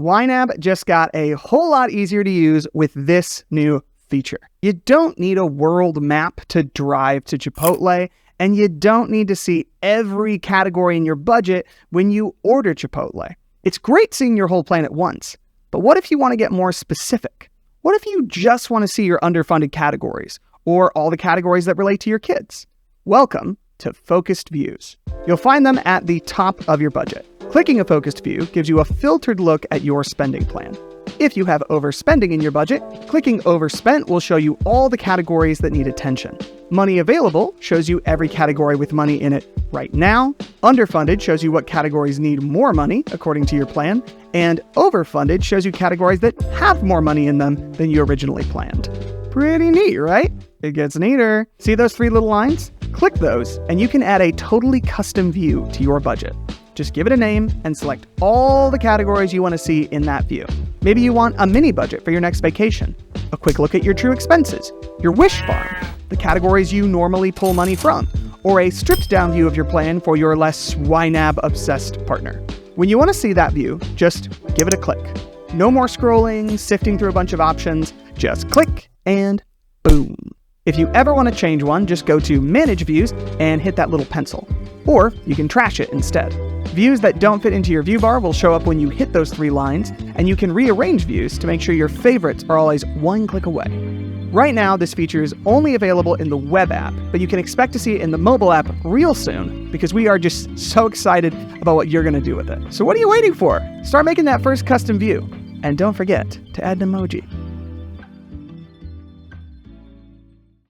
YNAB just got a whole lot easier to use with this new feature. You don't need a world map to drive to Chipotle, and you don't need to see every category in your budget when you order Chipotle. It's great seeing your whole plan at once, but what if you want to get more specific? What if you just want to see your underfunded categories, or all the categories that relate to your kids? Welcome to Focused Views. You'll find them at the top of your budget. Clicking a focused view gives you a filtered look at your spending plan. If you have overspending in your budget, clicking Overspent will show you all the categories that need attention. Money Available shows you every category with money in it right now. Underfunded shows you what categories need more money according to your plan. And Overfunded shows you categories that have more money in them than you originally planned. Pretty neat, right? It gets neater. See those three little lines? Click those, and you can add a totally custom view to your budget. Just give it a name and select all the categories you want to see in that view. Maybe you want a mini budget for your next vacation, a quick look at your true expenses, your wish farm, the categories you normally pull money from, or a stripped down view of your plan for your less YNAB obsessed partner. When you want to see that view, just give it a click. No more scrolling, sifting through a bunch of options, just click and boom. If you ever want to change one, just go to Manage Views and hit that little pencil. Or you can trash it instead. Views that don't fit into your view bar will show up when you hit those three lines, and you can rearrange views to make sure your favorites are always one click away. Right now, this feature is only available in the web app, but you can expect to see it in the mobile app real soon because we are just so excited about what you're going to do with it. So what are you waiting for? Start making that first custom view. And don't forget to add an emoji.